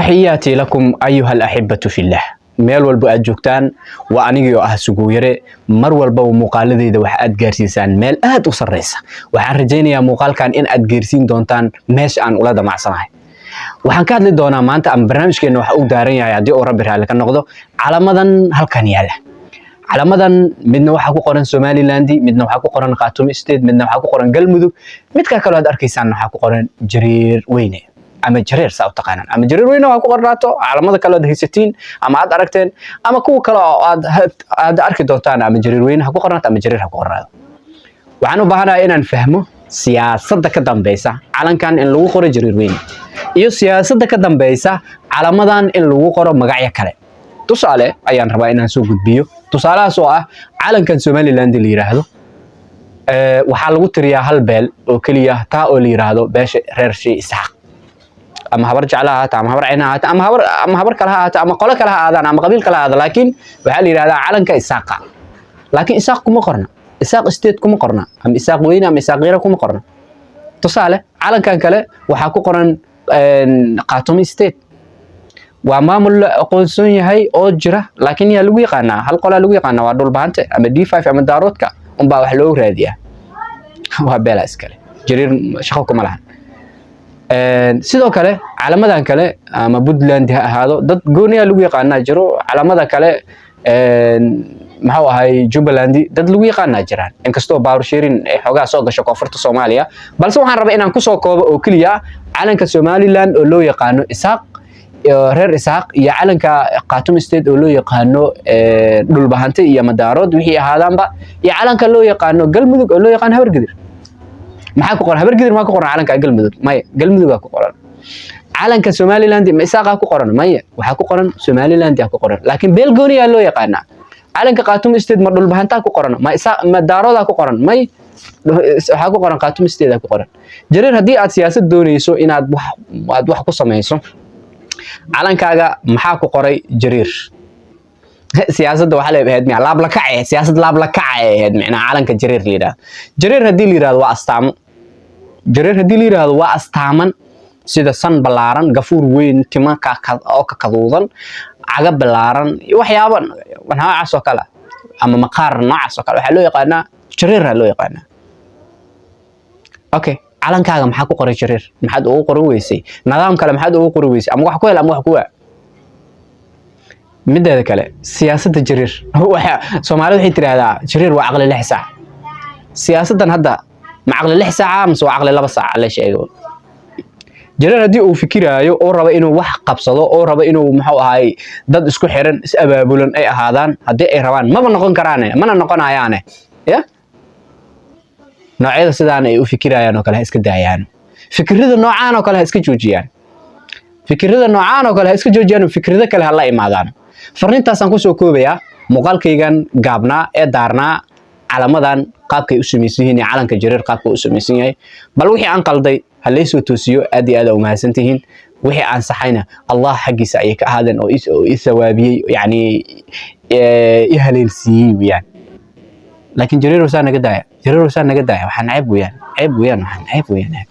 تحياتي لكم أيها الأحبة في الله. meel walba aad joogtaan waa anigoo ah sugu yare mar walba muuqaaladeyda waxa aad gaarsiisaan meel aad u sareysa. waxaan rajaynayaa muuqaalkan in aad gaarsiin doontaan meesha aan ula damacsanahay. waxaan ka hadli doonaa maanta ama barnaamijkeena waxa uu daaran yahay hadii oo Rabbi raali ka noqdo calamadan halkan yaala. calamadan midna waxa ku qoran Somaliland, midna waxa ku qoran Khaatumo State, midna waxa ku qoran Galmudug, midka kale aad arkaysaan waxa ku qoran Jareer Weyne ama Jareer saa u taqaanaan ama Jareer Weyne waxa ku qornaato calamada kale aad haysatiin ama aad aragteen ama kuwa kale aad arki doontaan ama Jareer Weyne ha ku qornaato ama Jareer ha ku qornaado. waxaan u baahanahay inaan fahmo siyaasadda ka dambaysa calankan in lagu qoro Jareer Weyne iyo siyaasadda ka dambaysa calamadan in lagu qoro magacyo kale. tusaale ayaan rabaa inaan soo gudbiyo. tusaalahaas oo ah calankan Somaliland la yiraahdo waxaa lagu tiriyaa hal beel oo kaliya taa oo la yiraahdo beesha reer Shii Isaaq ama habar jeclaha ama habar cina ama habar kala ama qolo kala aadaan ama qabiil kala aadaan, laakiin waxa la yiraahdaa calanka Isaaqa. laakiin Isaaq kuma qorna, Isaaq State kuma qorna, ama Isaaq Weyne ama Isaaq Yara kuma qorna. tusaale calankan kale waxaa ku qoran Khaatumo State. waa maamul aqoonsan yahay oo jira, laakiin yaa lagu yaqaanaa hal qolo lagu yaqaanaa waa Dhulbahante ama D5 ama Daaroodka unbaa wax loo raadiyaa. waa beela iskale Jareer shaqo kuma lahan. sidoo kale calamadan kale ama Puntland ha ahaado dad gooniya lagu yaqaanaa jiro. calamada kale maxaa ahay Jubaland dad lagu yaqaanaa jiraan, inkastoo Power Sharing ay xogaa soo gasho koonfurta Soomaaliya. balse waxaan rabaa inaan ku soo koobo oo kaliya calanka Somaliland oo loo yaqaano Isaaq reer Isaaq iyo calanka Khaatumo State oo loo yaqaano Dhulbahante iyo Madaarood wixii ahaadaanba, iyo calanka loo yaqaano Galmudug oo loo yaqaano Habargadir. maxaa ku qoran Habargadir? ma ku qoran calanka Galmudug? maya, Galmudug ku qoran. calanka Somaliland ma Isaaqa ku qoran? maya, waxa ku qoran Somaliland ku qoran, laakiin beel gooniya loo yaqaana. calanka Khaatumo State ma Dhulbahanta ku qoran? ma Isaaq ma Daarooda ku qoran? may, waxa ku qoran Khaatumo State ku qoran. Jareer haddii aad siyaasad doonayso inaad wax ku samayso, calankaaga maxaa ku qoray Jareer? siyaasadda waxa la yiraahdaa laab la kacay, siyaasad laab la kacay macnaha calanka Jareer la yiraahdo. Jareer haddii la yiraahdo waa astaamo. Jareer haddii la yiraahdo waa astaaman sida san balaaran, gafuur weyn, tima oo ka kaduudan, caga balaaran, waxyaabo noocaas oo kale ama maqaar noocaas oo kale waxa loo yaqaanaa Jareer loo yaqaanaa. okay, calankaaga maxaa ku qoray Jareer? maxaad ugu qoran weysay? nidaam kale maxaad ugu qoran weysay? ama wax ku hel ama wax ku waa. mideeda kale siyaasadda Jareer waxa Soomaalidu waxay tiraahdaa Jareer waa aqli 6 saac. siyaasaddan hadda ma aqli 6 saac ama soo aqli 2 saac la sheego. Jareer haddii uu fikiraayo oo raba inuu wax qabsado oo raba inuu maxuu ahay dad isku xiran is abaabulan ay ahaadaan, haddii ay rabaan ma noqon karaan, mana noqonayaan ya. noocyada sidaan ay u fikirayaan oo kale iska daayaan. fikrada noocaan oo kale iska joojiyaan. fikrada noocaan oo kale iska joojiyaan, fikrada kale hala imaadaan. farriintaasaan ku soo koobayaa muuqaalkaygan gaabnaa ee daarnaa calamadan qaabkay u samaysan yihiin, calanka Jareer qaabkay u samaysan yahay. bal wixii aan qalday ha la soo toosiyo, aad iyo aad u mahadsantihiin. wixii aan saxayna Allah xaqiisa ay ka ahaadeen oo isawaabiyay, yani haleelsiiyay wiyaan. laakiin Jareer waxa naga daaya, Jareer waxa naga daaya waxaan ceeb wiyaan, waxaan ceeb wiyaan.